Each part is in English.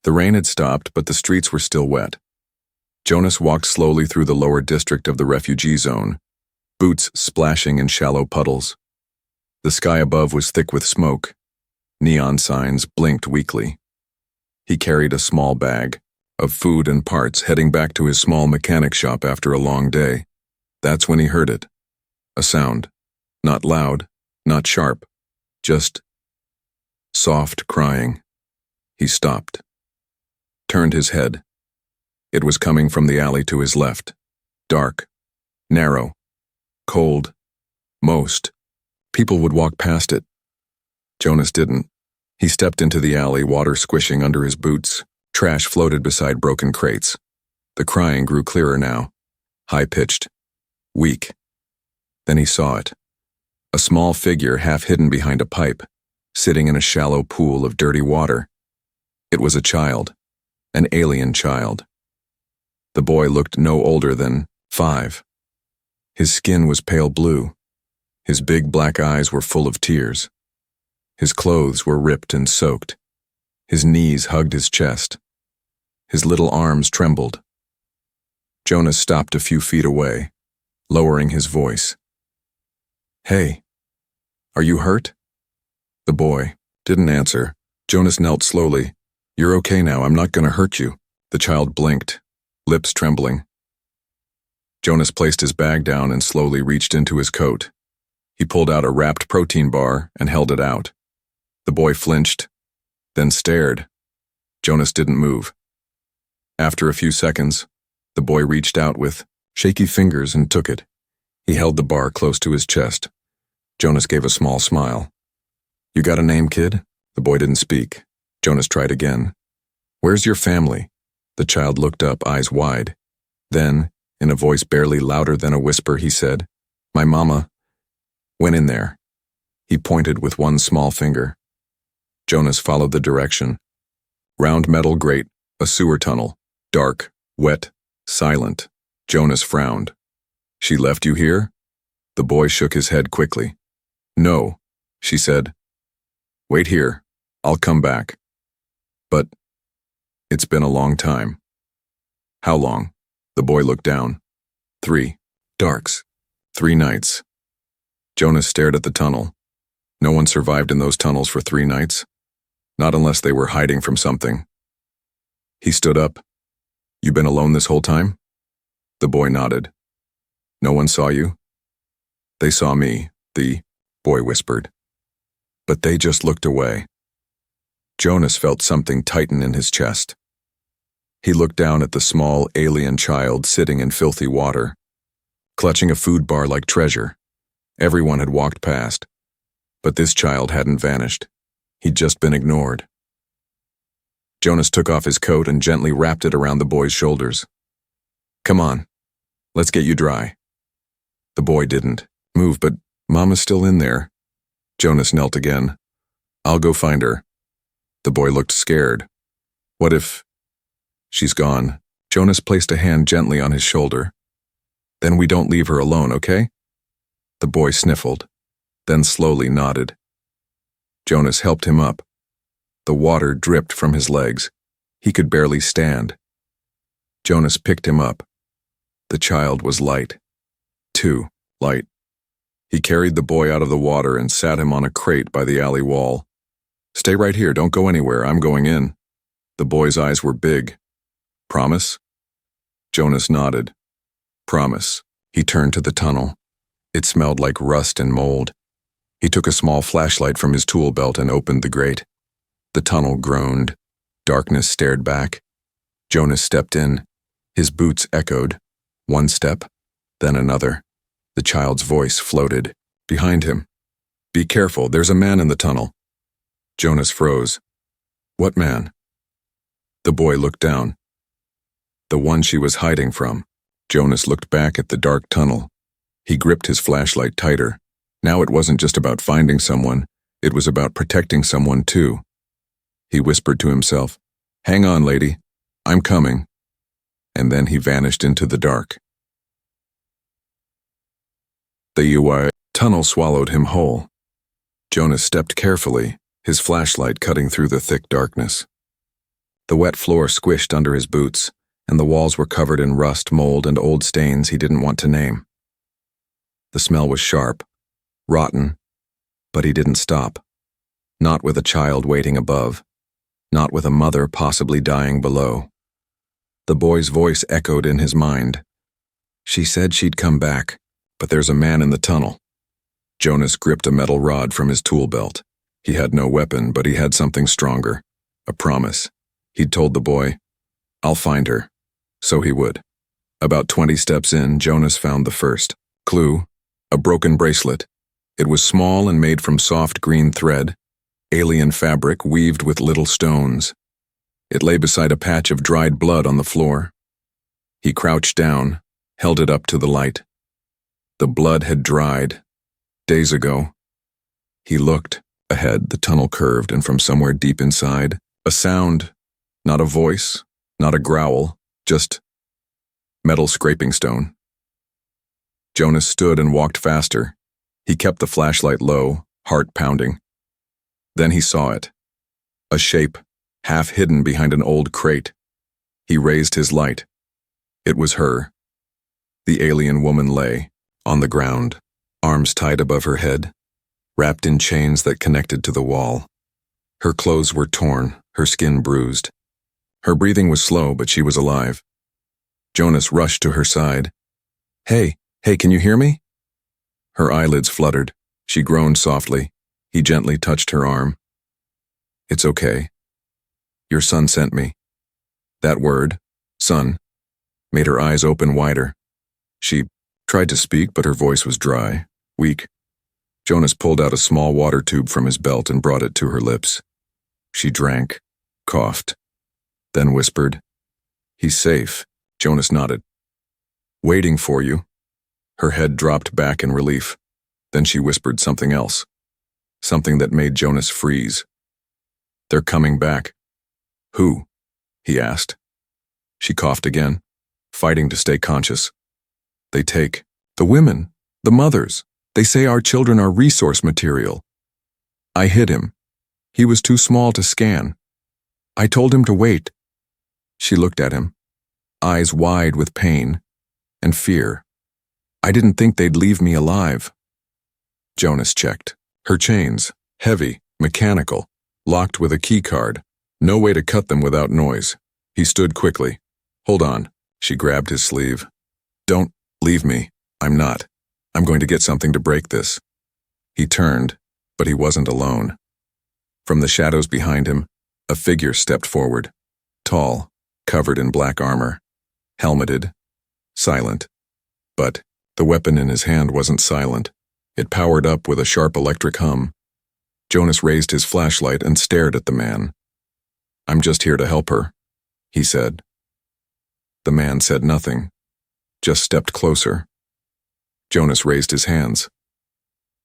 The rain had stopped, but the streets were still wet. Jonas walked slowly through the lower district of the refugee zone, boots splashing in shallow puddles. The sky above was thick with smoke. Neon signs blinked weakly. He carried a small bag of food and parts, heading back to his small mechanic shop after a long day. That's when he heard it. A sound. Not loud, not sharp, just soft crying. He stopped, turned his head. It was coming from the alley to his left. Dark, narrow, cold. Most people would walk past it. Jonas didn't. He stepped into the alley, water squishing under his boots. Trash floated beside broken crates. The crying grew clearer now, high-pitched, weak. Then he saw it. A small figure half hidden behind a pipe, sitting in a shallow pool of dirty water. It was a child, an alien child. The boy looked no older than 5. His skin was pale blue. His big black eyes were full of tears. His clothes were ripped and soaked. His knees hugged his chest. His little arms trembled. Jonas stopped a few feet away, lowering his voice. "Hey, are you hurt?" The boy didn't answer. Jonas knelt slowly. "You're okay now, I'm not gonna hurt you." The child blinked, lips trembling. Jonas placed his bag down and slowly reached into his coat. He pulled out a wrapped protein bar and held it out. The boy flinched, then stared. Jonas didn't move. After a few seconds, the boy reached out with shaky fingers and took it. He held the bar close to his chest. Jonas gave a small smile. "You got a name, kid?" The boy didn't speak. Jonas tried again. "Where's your family?" The child looked up, eyes wide. Then, in a voice barely louder than a whisper, he said, "My mama went in there." He pointed with one small finger. Jonas followed the direction. Round metal grate, a sewer tunnel. Dark, wet, silent. Jonas frowned. "She left you here?" The boy shook his head quickly. "No," she said. "Wait here. I'll come back." "But it's been a long time." "How long?" The boy looked down. 3. Darks. 3 nights. Jonas stared at the tunnel. No one survived in those tunnels for 3 nights. Not unless they were hiding from something. He stood up. "You been alone this whole time?" The boy nodded. "No one saw you?" "They saw me," the boy whispered. But they just looked away. Jonas felt something tighten in his chest. He looked down at the small alien child sitting in filthy water, clutching a food bar like treasure. Everyone had walked past, but this child hadn't vanished. He'd just been ignored. Jonas took off his coat and gently wrapped it around the boy's shoulders. "Come on, let's get you dry." The boy didn't move, but Mama's still in there. Jonas knelt again. "I'll go find her." The boy looked scared. "What if she's gone?" Jonas placed a hand gently on his shoulder. "Then we don't leave her alone, okay?" The boy sniffled, then slowly nodded. Jonas helped him up. The water dripped from his legs. He could barely stand. Jonas picked him up. The child was light. Too light. He carried the boy out of the water and sat him on a crate by the alley wall. "Stay right here, don't go anywhere, I'm going in." The boy's eyes were big. "Promise?" Jonas nodded. "Promise." He turned to the tunnel. It smelled like rust and mold. He took a small flashlight from his tool belt and opened the grate. The tunnel groaned. Darkness stared back. Jonas stepped in. His boots echoed. One step, then another. The child's voice floated behind him. "Be careful, there's a man in the tunnel." Jonas froze. "What man?" The boy looked down. "The one she was hiding from." Jonas looked back at the dark tunnel. He gripped his flashlight tighter. Now it wasn't just about finding someone, it was about protecting someone too. He whispered to himself, "Hang on, lady, I'm coming." And then he vanished into the dark. The HFY tunnel swallowed him whole. Jonas stepped carefully, his flashlight cutting through the thick darkness. The wet floor squished under his boots, and the walls were covered in rust, mold, and old stains he didn't want to name. The smell was sharp, rotten, but he didn't stop. Not with a child waiting above, not with a mother possibly dying below. The boy's voice echoed in his mind. She said she'd come back, but there's a man in the tunnel. Jonas gripped a metal rod from his tool belt. He had no weapon, but he had something stronger, a promise. He'd told the boy, "I'll find her." So he would. About 20 steps in, Jonas found the first clue, a broken bracelet. It was small and made from soft green thread, alien fabric weaved with little stones. It lay beside a patch of dried blood on the floor. He crouched down, held it up to the light. The blood had dried, days ago. He looked. Ahead, the tunnel curved, and from somewhere deep inside, a sound, not a voice, not a growl, just metal scraping stone. Jonas stood and walked faster. He kept the flashlight low, heart pounding. Then he saw it. A shape, half hidden behind an old crate. He raised his light. It was her. The alien woman lay, on the ground, arms tied above her head, wrapped in chains that connected to the wall. Her clothes were torn, her skin bruised. Her breathing was slow, but she was alive. Jonas rushed to her side. Hey, can you hear me?" Her eyelids fluttered. She groaned softly. He gently touched her arm. "It's okay. Your son sent me." That word, son, made her eyes open wider. She tried to speak, but her voice was dry, weak. Jonas pulled out a small water tube from his belt and brought it to her lips. She drank, coughed, then whispered, "He's safe." Jonas nodded. "Waiting for you." Her head dropped back in relief. Then she whispered something else, something that made Jonas freeze. "They're coming back." "Who?" he asked. She coughed again, fighting to stay conscious. "They take the women, the mothers. They say our children are resource material. I hid him. He was too small to scan. I told him to wait." She looked at him, eyes wide with pain and fear. "I didn't think they'd leave me alive." Jonas checked. Her chains, heavy, mechanical, locked with a key card. No way to cut them without noise. He stood quickly. "Hold on." She grabbed his sleeve. "Don't leave me. I'm not. I'm going to get something to break this." He turned, but he wasn't alone. From the shadows behind him, a figure stepped forward. Tall, covered in black armor, helmeted, silent. But the weapon in his hand wasn't silent. It powered up with a sharp electric hum. Jonas raised his flashlight and stared at the man. "I'm just here to help her," he said. The man said nothing, just stepped closer. Jonas raised his hands.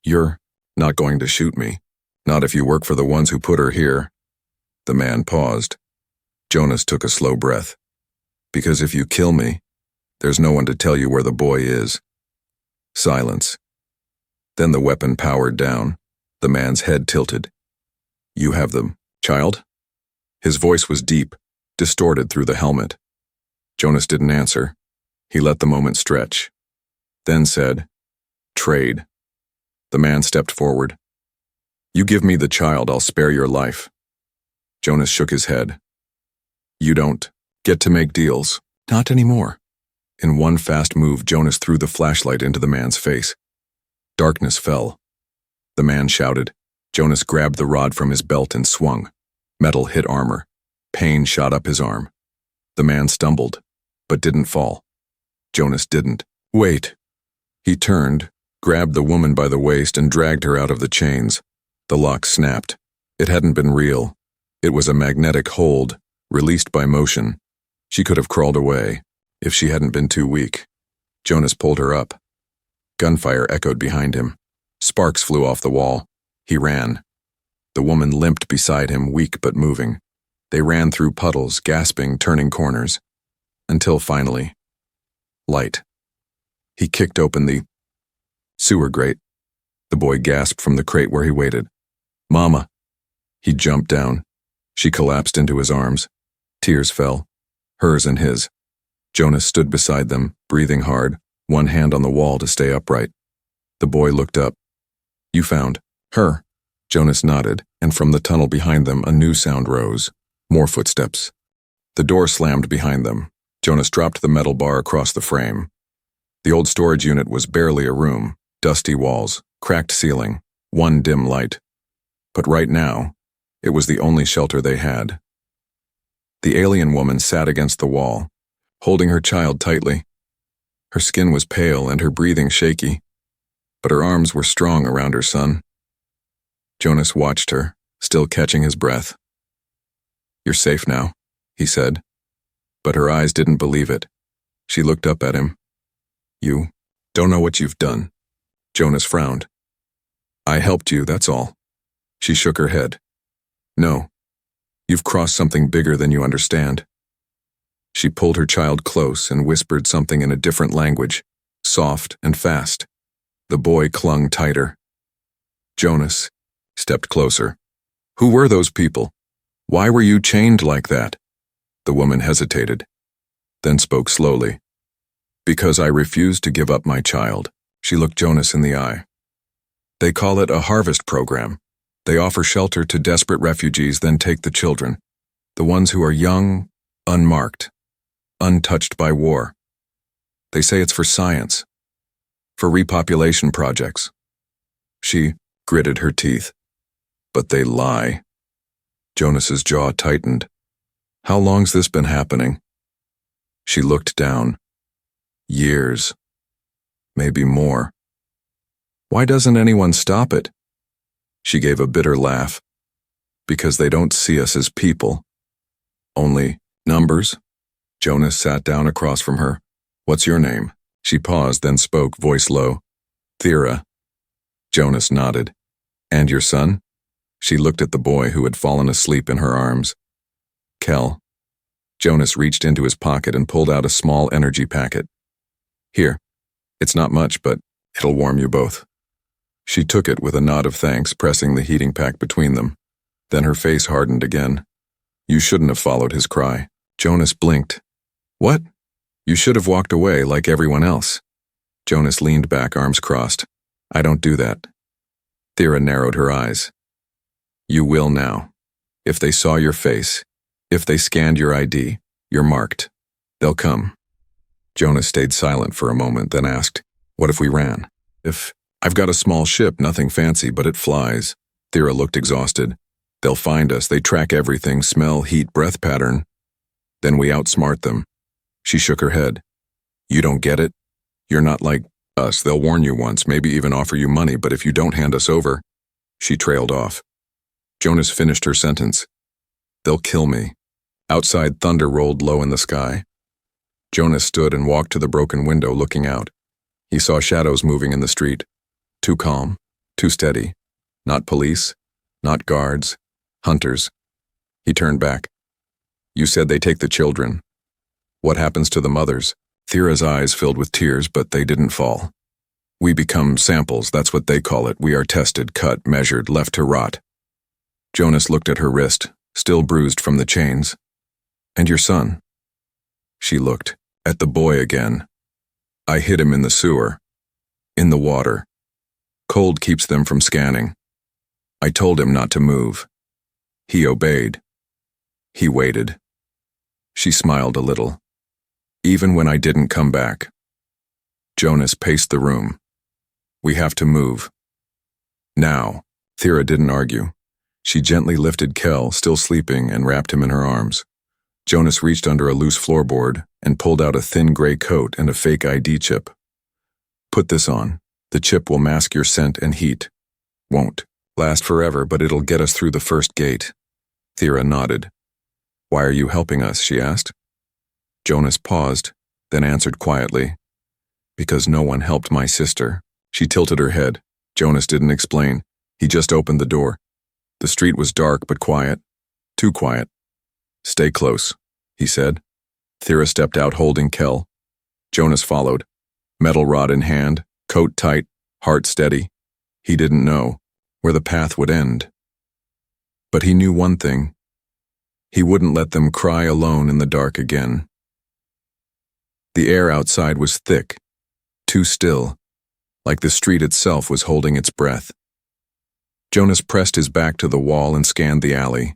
"You're not going to shoot me. Not if you work for the ones who put her here." The man paused. Jonas took a slow breath. "Because if you kill me, there's no one to tell you where the boy is." Silence. Then the weapon powered down. The man's head tilted. "You have them, child?" His voice was deep, distorted through the helmet. Jonas didn't answer. He let the moment stretch. Then said, "Trade." The man stepped forward. "You give me the child, I'll spare your life." Jonas shook his head. "You don't get to make deals. Not anymore." In one fast move, Jonas threw the flashlight into the man's face. Darkness fell. The man shouted. Jonas grabbed the rod from his belt and swung. Metal hit armor. Pain shot up his arm. The man stumbled, but didn't fall. Jonas didn't. "Wait." He turned, grabbed the woman by the waist and dragged her out of the chains. The lock snapped. It hadn't been real. It was a magnetic hold, released by motion. She could have crawled away, if she hadn't been too weak. Jonas pulled her up. Gunfire echoed behind him. Sparks flew off the wall. He ran. The woman limped beside him, weak but moving. They ran through puddles, gasping, turning corners. Until finally, light. He kicked open the sewer grate. The boy gasped from the crate where he waited. "Mama." He jumped down. She collapsed into his arms. Tears fell, hers and his. Jonas stood beside them, breathing hard, one hand on the wall to stay upright. The boy looked up. "You found her?" Jonas nodded, and from the tunnel behind them a new sound rose. More footsteps. The door slammed behind them. Jonas dropped the metal bar across the frame. The old storage unit was barely a room, dusty walls, cracked ceiling, one dim light. But right now, it was the only shelter they had. The alien woman sat against the wall, holding her child tightly. Her skin was pale and her breathing shaky, but her arms were strong around her son. Jonas watched her, still catching his breath. "You're safe now," he said. But her eyes didn't believe it. She looked up at him. "You don't know what you've done." Jonas frowned. "I helped you, that's all." She shook her head. "No. You've crossed something bigger than you understand." She pulled her child close and whispered something in a different language, soft and fast. The boy clung tighter. Jonas stepped closer. "Who were those people? Why were you chained like that?" The woman hesitated, then spoke slowly. "Because I refused to give up my child." She looked Jonas in the eye. "They call it a harvest program. They offer shelter to desperate refugees, then take the children. The ones who are young, unmarked, untouched by war. They say it's for science, for repopulation projects." She gritted her teeth. "But they lie." Jonas's jaw tightened. "How long's this been happening?" She looked down. "Years. Maybe more. Why doesn't anyone stop it?" She gave a bitter laugh. "Because they don't see us as people. Only numbers." Jonas sat down across from her. "What's your name?" She paused, then spoke, voice low. "Thera." Jonas nodded. "And your son?" She looked at the boy who had fallen asleep in her arms. "Kel." Jonas reached into his pocket and pulled out a small energy packet. "Here. It's not much, but it'll warm you both." She took it with a nod of thanks, pressing the heating pack between them. Then her face hardened again. "You shouldn't have followed his cry." Jonas blinked. "What?" "You should have walked away like everyone else." Jonas leaned back, arms crossed. "I don't do that." Thera narrowed her eyes. "You will now. If they saw your face, if they scanned your ID, you're marked. They'll come." Jonas stayed silent for a moment, then asked, "What if we ran?" I've got a small ship, nothing fancy, but it flies." Thera looked exhausted. "They'll find us. They track everything, smell, heat, breath pattern. Then we outsmart them." She shook her head. "You don't get it? You're not like us. They'll warn you once, maybe even offer you money, but if you don't hand us over..." She trailed off. Jonas finished her sentence. "They'll kill me." Outside, thunder rolled low in the sky. Jonas stood and walked to the broken window, looking out. He saw shadows moving in the street. Too calm, too steady. Not police, not guards, hunters. He turned back. "You said they take the children. What happens to the mothers?" Thera's eyes filled with tears, but they didn't fall. "We become samples, that's what they call it. We are tested, cut, measured, left to rot." Jonas looked at her wrist, still bruised from the chains. "And your son?" She looked at the boy again. "I hid him in the sewer. In the water. Cold keeps them from scanning. I told him not to move. He obeyed. He waited." She smiled a little. "Even when I didn't come back." Jonas paced the room. "We have to move. Now." Thera didn't argue. She gently lifted Kel, still sleeping, and wrapped him in her arms. Jonas reached under a loose floorboard and pulled out a thin gray coat and a fake ID chip. "Put this on. The chip will mask your scent and heat. Won't last forever, but it'll get us through the first gate." Thera nodded. "Why are you helping us?" she asked. Jonas paused, then answered quietly. "Because no one helped my sister." She tilted her head. Jonas didn't explain. He just opened the door. The street was dark but quiet. Too quiet. "Stay close," he said. Thera stepped out holding Kel. Jonas followed, metal rod in hand, coat tight, heart steady. He didn't know where the path would end. But he knew one thing. He wouldn't let them cry alone in the dark again. The air outside was thick, too still, like the street itself was holding its breath. Jonas pressed his back to the wall and scanned the alley.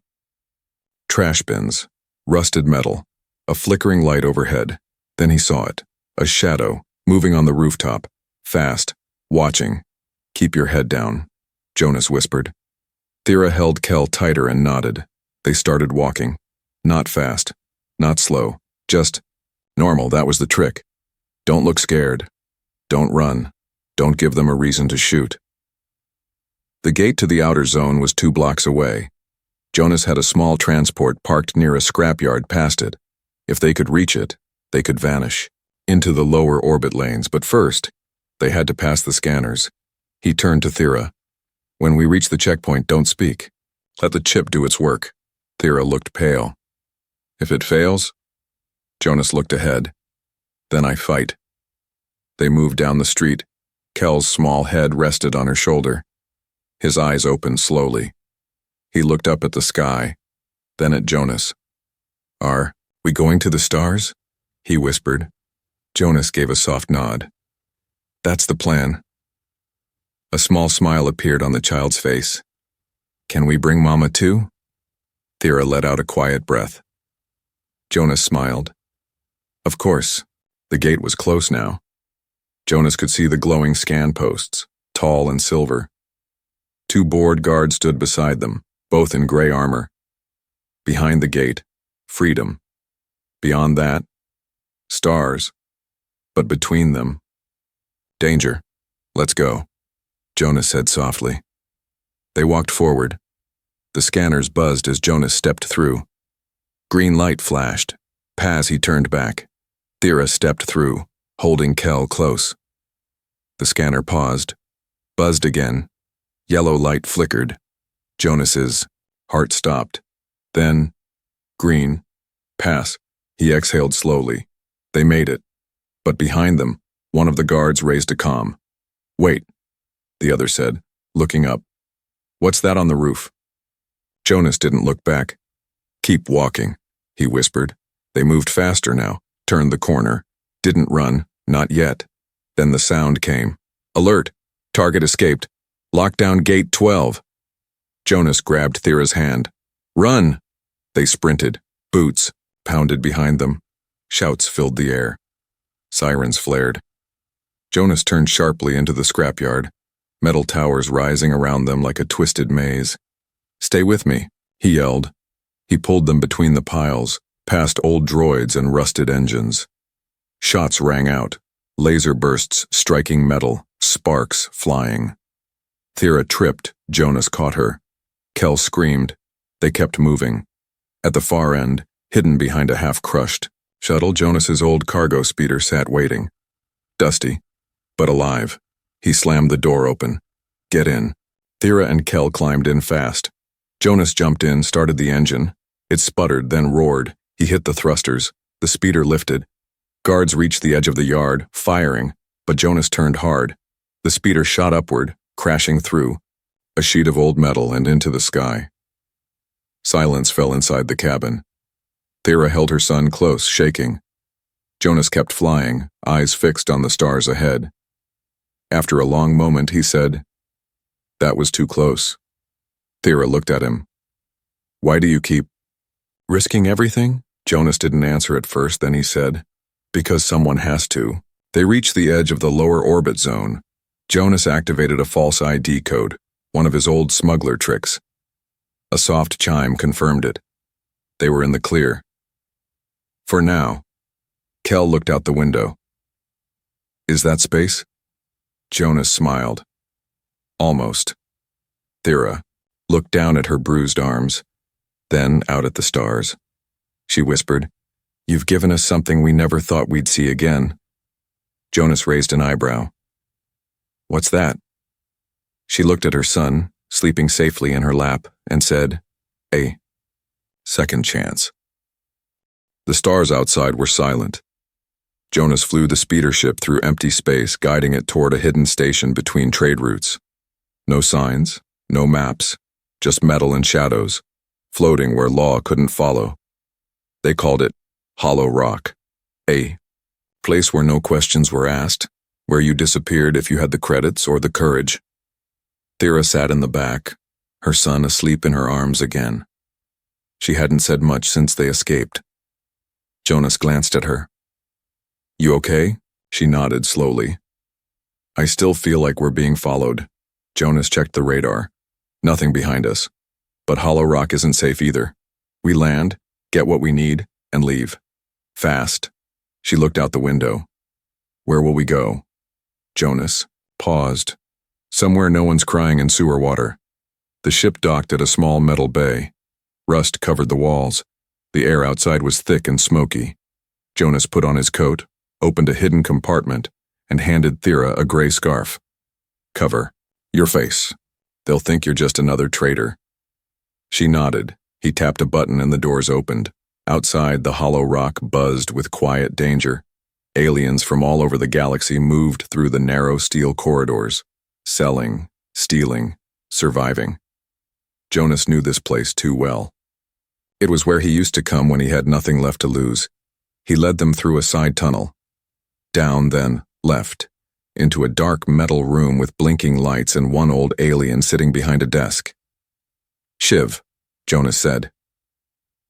Trash bins, rusted metal, a flickering light overhead. Then he saw it, a shadow, moving on the rooftop, fast, watching. "Keep your head down," Jonas whispered. Thera held Kel tighter and nodded. They started walking. Not fast, not slow, just normal. That was the trick. Don't look scared. Don't run. Don't give them a reason to shoot. The gate to the outer zone was 2 blocks away. Jonas had a small transport parked near a scrapyard past it. If they could reach it, they could vanish into the lower orbit lanes, but first, they had to pass the scanners. He turned to Thera. "When we reach the checkpoint, don't speak. Let the chip do its work." Thera looked pale. "If it fails?" Jonas looked ahead. "Then I fight." They moved down the street. Kel's small head rested on her shoulder. His eyes opened slowly. He looked up at the sky, then at Jonas. "Are we going to the stars?" he whispered. Jonas gave a soft nod. "That's the plan." A small smile appeared on the child's face. "Can we bring Mama too?" Thera let out a quiet breath. Jonas smiled. Of course. The gate was close now. Jonas could see the glowing scan posts, tall and silver. 2 bored guards stood beside them, both in gray armor. Behind the gate, freedom. Beyond that, stars. But between them, danger. "Let's go," Jonas said softly. They walked forward. The scanners buzzed as Jonas stepped through. Green light flashed. As he turned back. Thera stepped through, holding Kel close. The scanner paused, buzzed again. Yellow light flickered. Jonas's heart stopped. Then, green, pass. He exhaled slowly. They made it. But behind them, one of the guards raised a comm. "Wait," the other said, looking up. "What's that on the roof?" Jonas didn't look back. "Keep walking," he whispered. They moved faster now, turned the corner. Didn't run, not yet. Then the sound came. "Alert! Target escaped. Lock down gate 12. Jonas grabbed Thera's hand. "Run!" They sprinted. Boots pounded behind them. Shouts filled the air. Sirens flared. Jonas turned sharply into the scrapyard, metal towers rising around them like a twisted maze. "Stay with me," he yelled. He pulled them between the piles, past old droids and rusted engines. Shots rang out, laser bursts striking metal, sparks flying. Thera tripped. Jonas caught her. Kel screamed. They kept moving. At the far end, hidden behind a half-crushed shuttle, Jonas's old cargo speeder sat waiting. Dusty, but alive. He slammed the door open. "Get in." Thera and Kel climbed in fast. Jonas jumped in, started the engine. It sputtered, then roared. He hit the thrusters. The speeder lifted. Guards reached the edge of the yard, firing, but Jonas turned hard. The speeder shot upward, crashing through, a sheet of old metal and into the sky. Silence fell inside the cabin. Thera held her son close, shaking. Jonas kept flying, eyes fixed on the stars ahead. After a long moment, he said, "That was too close." Thera looked at him. "Why do you keep risking everything?" Jonas didn't answer at first, then he said, "Because someone has to." They reached the edge of the lower orbit zone. Jonas activated a false ID code, one of his old smuggler tricks. A soft chime confirmed it. They were in the clear. For now. Kel looked out the window. "Is that space?" Jonas smiled. "Almost." Thera looked down at her bruised arms, then out at the stars. She whispered, "You've given us something we never thought we'd see again." Jonas raised an eyebrow. "What's that?" She looked at her son, sleeping safely in her lap, and said, "A second chance." The stars outside were silent. Jonas flew the speeder ship through empty space, guiding it toward a hidden station between trade routes. No signs, no maps, just metal and shadows. floating where law couldn't follow. They called it Hollow Rock, a place where no questions were asked, where you disappeared if you had the credits or the courage. Thera sat in the back, her son asleep in her arms again. She hadn't said much since they escaped. Jonas glanced at her. "You okay?" She nodded slowly. "I still feel like we're being followed." Jonas checked the radar. Nothing behind us. But Hollow Rock isn't safe either. We land, get what we need, and leave. Fast. She looked out the window. "Where will we go?" Jonas paused. "Somewhere no one's crying in sewer water." The ship docked at a small metal bay. Rust covered the walls. The air outside was thick and smoky. Jonas put on his coat, opened a hidden compartment, and handed Thera a gray scarf. "Cover your face. They'll think you're just another traitor." She nodded. He tapped a button and the doors opened. Outside, the Hollow Rock buzzed with quiet danger. Aliens from all over the galaxy moved through the narrow steel corridors, selling, stealing, surviving. Jonas knew this place too well. It was where he used to come when he had nothing left to lose. He led them through a side tunnel. Down, then, left, into a dark metal room with blinking lights and one old alien sitting behind a desk. "Shiv," Jonas said.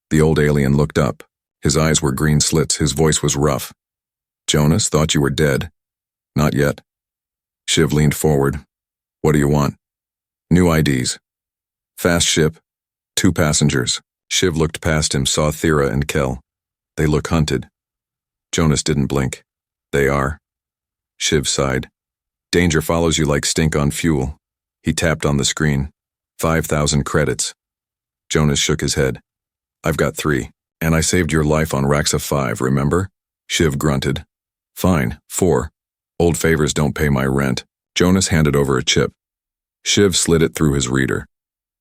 The old alien looked up. His eyes were green slits, his voice was rough. "Jonas, thought you were dead." "Not yet." Shiv leaned forward. "What do you want?" "New IDs. Fast ship. 2 passengers." Shiv looked past him, saw Thera and Kel. "They look hunted." Jonas didn't blink. "They are." Shiv sighed. "Danger follows you like stink on fuel." He tapped on the screen. 5,000 credits. Jonas shook his head. "I've got 3, and I saved your life on Raxa 5, remember?" Shiv grunted. "Fine, 4. Old favors don't pay my rent." Jonas handed over a chip. Shiv slid it through his reader,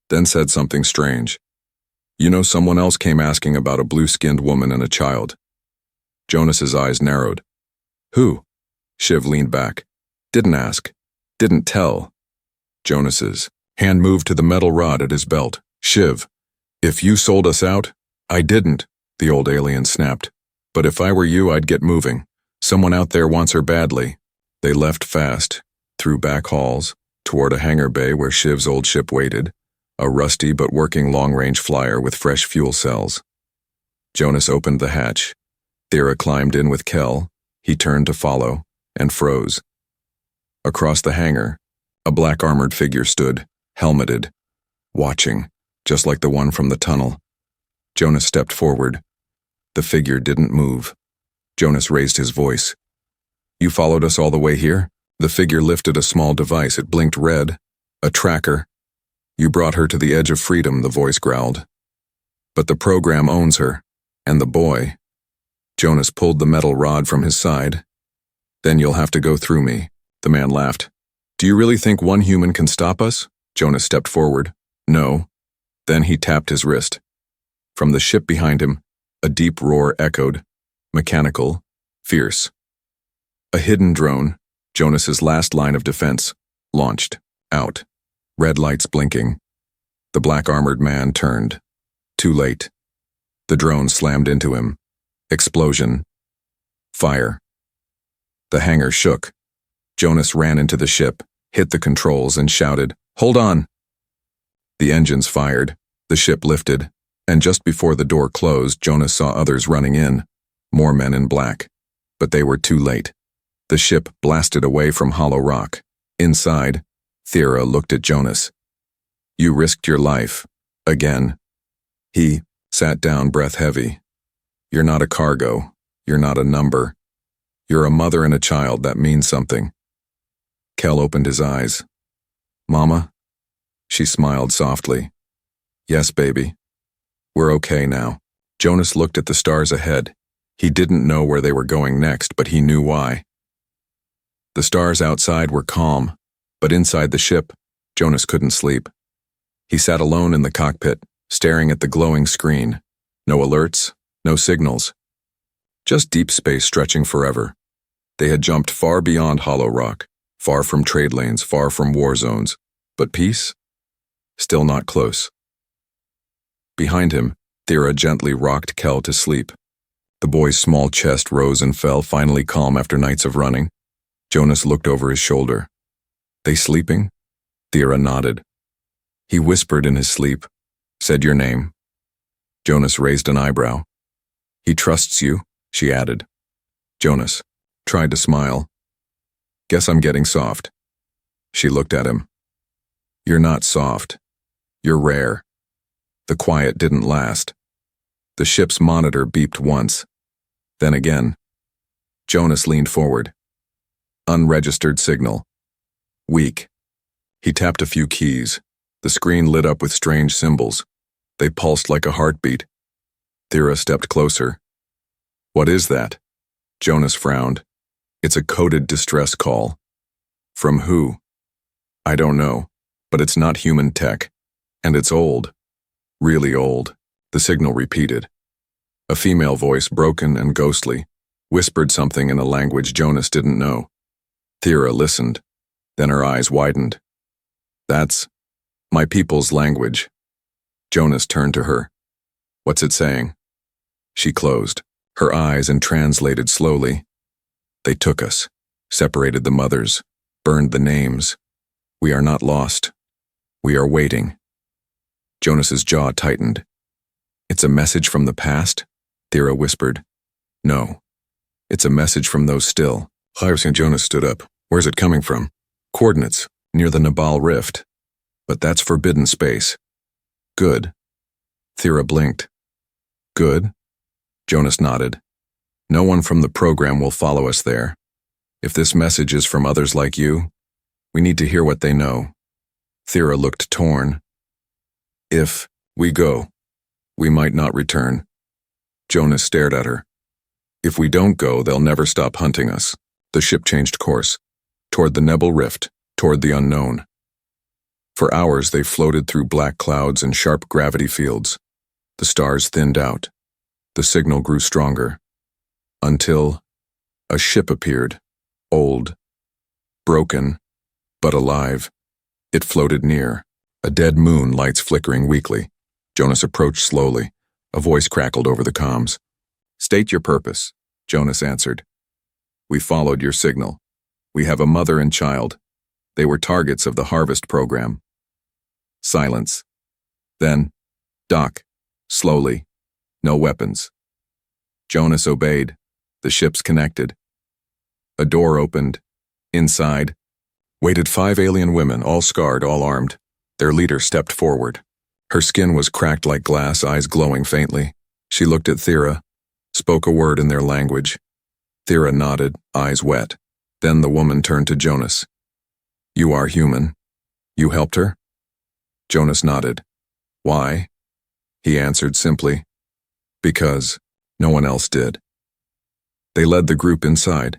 then said something strange. "You know, someone else came asking about a blue-skinned woman and a child." Jonas's eyes narrowed. "Who?" Shiv leaned back. "Didn't ask. Didn't tell." Jonas's hand moved to the metal rod at his belt. "Shiv, if you sold us out—" "I didn't," the old alien snapped. "But if I were you, I'd get moving. Someone out there wants her badly." They left fast, through back halls, toward a hangar bay where Shiv's old ship waited, a rusty but working long-range flyer with fresh fuel cells. Jonas opened the hatch. Thera climbed in with Kel. He turned to follow, and froze. Across the hangar, a black armored figure stood, helmeted, watching, just like the one from the tunnel. Jonas stepped forward. The figure didn't move. Jonas raised his voice. "You followed us all the way here?" The figure lifted a small device. It blinked red. "A tracker." "You brought her to the edge of freedom," the voice growled. "But the program owns her. And the boy." Jonas pulled the metal rod from his side. "Then you'll have to go through me." The man laughed. "Do you really think one human can stop us?" Jonas stepped forward. "No." Then he tapped his wrist. From the ship behind him, a deep roar echoed. Mechanical, fierce. A hidden drone, Jonas's last line of defense, launched, out, red lights blinking. The black armored man turned. Too late. The drone slammed into him. Explosion. Fire. The hangar shook. Jonas ran into the ship, hit the controls, and shouted, "Hold on!" The engines fired, the ship lifted, and just before the door closed, Jonas saw others running in, more men in black. But they were too late. The ship blasted away from Hollow Rock. Inside, Thera looked at Jonas. "You risked your life. Again." He sat down, breath heavy. "You're not a cargo. You're not a number. You're a mother and a child. That means something." Kel opened his eyes. "Mama?" She smiled softly. "Yes, baby. We're okay now." Jonas looked at the stars ahead. He didn't know where they were going next, but he knew why. The stars outside were calm, but inside the ship, Jonas couldn't sleep. He sat alone in the cockpit, staring at the glowing screen. No alerts, no signals. Just deep space stretching forever. They had jumped far beyond Hollow Rock, far from trade lanes, far from war zones. But peace? Still not close. Behind him, Thera gently rocked Kel to sleep. The boy's small chest rose and fell, finally calm after nights of running. Jonas looked over his shoulder. They sleeping? Thera nodded. He whispered in his sleep, said your name. Jonas raised an eyebrow. He trusts you, she added. Jonas tried to smile. Guess I'm getting soft. She looked at him. You're not soft. You're rare. The quiet didn't last. The ship's monitor beeped once. Then again. Jonas leaned forward. Unregistered signal. Weak. He tapped a few keys. The screen lit up with strange symbols. They pulsed like a heartbeat. Thera stepped closer. What is that? Jonas frowned. It's a coded distress call. From who? I don't know, but it's not human tech. And it's old. Really old. The signal repeated. A female voice, broken and ghostly, whispered something in a language Jonas didn't know. Thera listened. Then her eyes widened. That's my people's language. Jonas turned to her. What's it saying? She closed her eyes and translated slowly. They took us, separated the mothers, burned the names. We are not lost. We are waiting. Jonas's jaw tightened. It's a message from the past? Thera whispered. No. It's a message from those still. Jonas stood up. Where's it coming from? Coordinates, near the Nabal Rift. But that's forbidden space. Good. Thera blinked. Good? Jonas nodded. No one from the program will follow us there. If this message is from others like you, we need to hear what they know. Thera looked torn. If we go, we might not return. Jonas stared at her. If we don't go, they'll never stop hunting us. The ship changed course, toward the Nabal Rift, toward the unknown. For hours they floated through black clouds and sharp gravity fields. The stars thinned out. The signal grew stronger. Until a ship appeared, old, broken, but alive. It floated near, a dead moon, lights flickering weakly. Jonas approached slowly. A voice crackled over the comms. State your purpose, Jonas answered. We followed your signal. We have a mother and child. They were targets of the Harvest program. Silence. Then, dock, slowly. No weapons. Jonas obeyed. The ships connected. A door opened. Inside waited 5 alien women, all scarred, all armed. Their leader stepped forward. Her skin was cracked like glass, eyes glowing faintly. She looked at Thera, spoke a word in their language. Thera nodded, eyes wet. Then the woman turned to Jonas. You are human. You helped her? Jonas nodded. Why? He answered simply. Because no one else did. They led the group inside.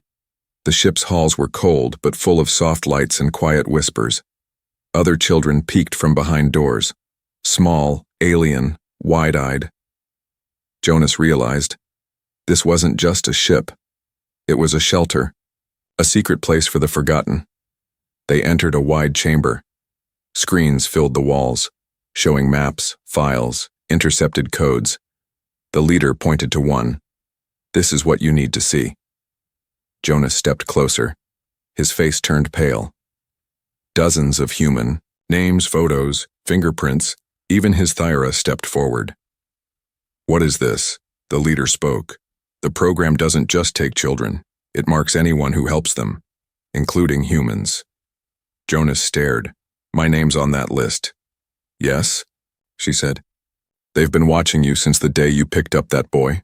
The ship's halls were cold, but full of soft lights and quiet whispers. Other children peeked from behind doors. Small, alien, wide-eyed. Jonas realized this wasn't just a ship. It was a shelter, a secret place for the forgotten. They entered a wide chamber. Screens filled the walls, showing maps, files, intercepted codes. The leader pointed to one. This is what you need to see. Jonas stepped closer. His face turned pale. Dozens of human, names, photos, fingerprints, even his Thyra stepped forward. What is this? The leader spoke. The program doesn't just take children. It marks anyone who helps them, including humans. Jonas stared. My name's on that list. Yes, she said. They've been watching you since the day you picked up that boy.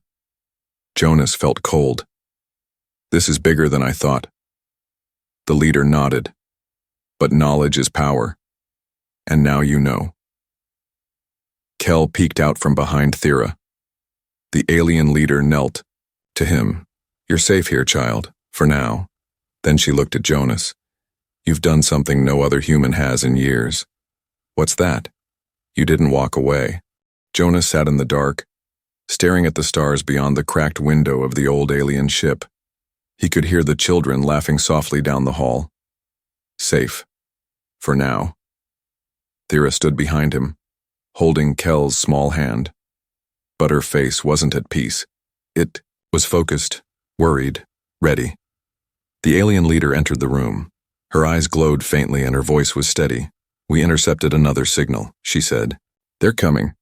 Jonas felt cold. This is bigger than I thought. The leader nodded. But knowledge is power. And now you know. Kel peeked out from behind Thera. The alien leader knelt. To him, you're safe here, child, for now. Then she looked at Jonas. You've done something no other human has in years. What's that? You didn't walk away. Jonas sat in the dark, staring at the stars beyond the cracked window of the old alien ship. He could hear the children laughing softly down the hall. Safe. For now. Thera stood behind him, holding Kel's small hand. But her face wasn't at peace. It was focused, worried, ready. The alien leader entered the room. Her eyes glowed faintly and her voice was steady. "We intercepted another signal," she said. "They're coming.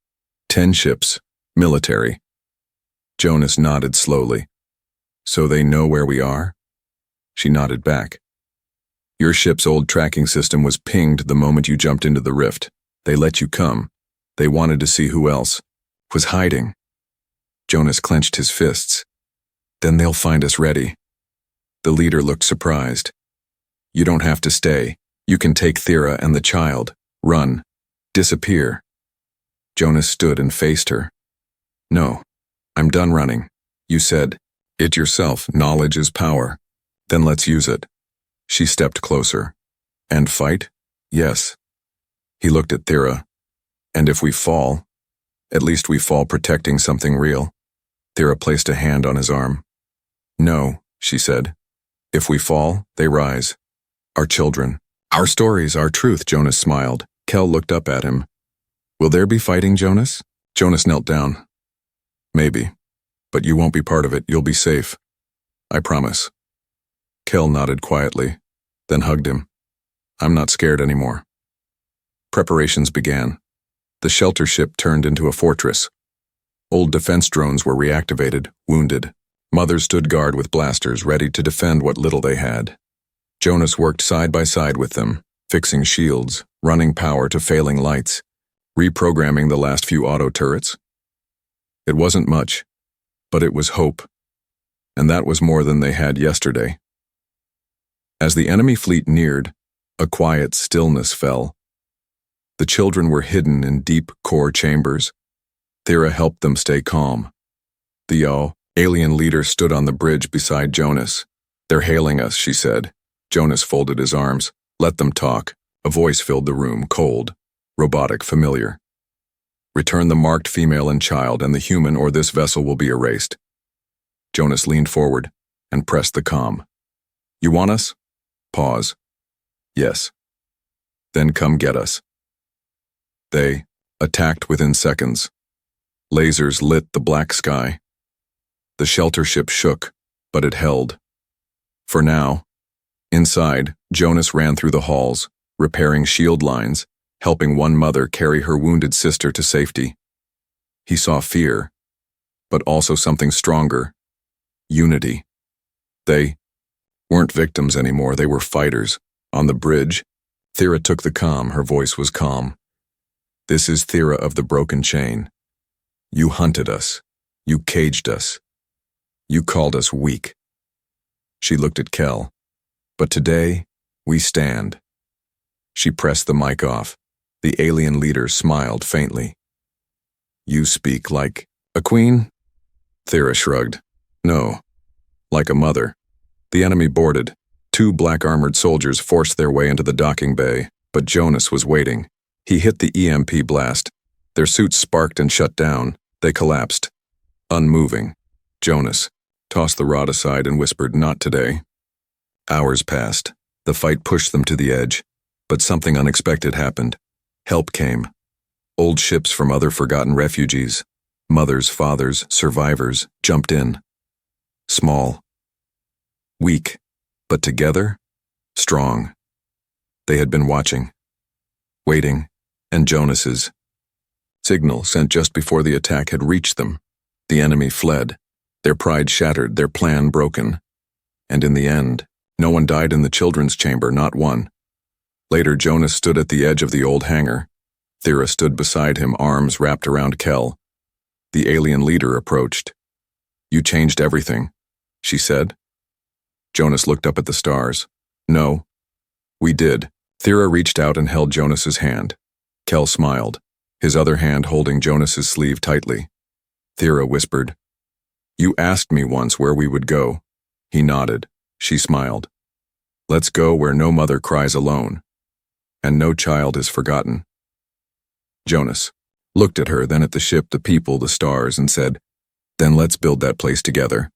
10 ships. Military." Jonas nodded slowly. "So they know where we are?" She nodded back. "Your ship's old tracking system was pinged the moment you jumped into the rift. They let you come. They wanted to see who else was hiding." Jonas clenched his fists. "Then they'll find us ready." The leader looked surprised. "You don't have to stay. You can take Thera and the child. Run. Disappear." Jonas stood and faced her. "No, I'm done running. You said it yourself, knowledge is power. Then let's use it." She stepped closer. "And fight?" "Yes." He looked at Thera. "And if we fall, at least we fall protecting something real." Thera placed a hand on his arm. "No," she said. "If we fall, they rise. Our children. Our stories, our truth." Jonas smiled. Kel looked up at him. "Will there be fighting, Jonas?" Jonas knelt down. "Maybe. But you won't be part of it. You'll be safe. I promise." Kel nodded quietly, then hugged him. "I'm not scared anymore." Preparations began. The shelter ship turned into a fortress. Old defense drones were reactivated, wounded. Mothers stood guard with blasters, ready to defend what little they had. Jonas worked side by side with them, fixing shields, running power to failing lights, reprogramming the last few auto turrets. It wasn't much, but it was hope. And that was more than they had yesterday. As the enemy fleet neared, a quiet stillness fell. The children were hidden in deep core chambers. Thera helped them stay calm. The alien leader stood on the bridge beside Jonas. "They're hailing us," she said. Jonas folded his arms. "Let them talk." A voice filled the room, cold, robotic, familiar. "Return the marked female and child, and the human or this vessel will be erased." Jonas leaned forward and pressed the comm. "You want us?" Pause. "Yes." "Then come get us." They attacked within seconds. Lasers lit the black sky. The shelter ship shook, but it held. For now. Inside, Jonas ran through the halls, repairing shield lines, helping one mother carry her wounded sister to safety. He saw fear, but also something stronger. Unity. They weren't victims anymore, they were fighters. On the bridge, Thera took the comm, her voice was calm. "This is Thera of the broken chain. You hunted us. You caged us. You called us weak." She looked at Kel. "But today, we stand." She pressed the mic off. The alien leader smiled faintly. "You speak like a queen?" Thera shrugged. "No, like a mother." The enemy boarded. 2 black-armored soldiers forced their way into the docking bay, but Jonas was waiting. He hit the EMP blast. Their suits sparked and shut down. They collapsed. Unmoving. Jonas tossed the rod aside and whispered, "Not today." Hours passed. The fight pushed them to the edge, but something unexpected happened. Help came. Old ships from other forgotten refugees, mothers, fathers, survivors, jumped in. Small. Weak, but together, strong. They had been watching, waiting, and Jonas's signal sent just before the attack had reached them. The enemy fled, their pride shattered, their plan broken. And in the end, no one died in the children's chamber, not one. Later, Jonas stood at the edge of the old hangar. Thera stood beside him, arms wrapped around Kel. The alien leader approached. "You changed everything," she said. Jonas looked up at the stars. "No, we did." Thera reached out and held Jonas's hand. Kel smiled, his other hand holding Jonas's sleeve tightly. Thera whispered, "You asked me once where we would go." He nodded. She smiled. "Let's go where no mother cries alone, and no child is forgotten." Jonas looked at her, then at the ship, the people, the stars, and said, "Then let's build that place together."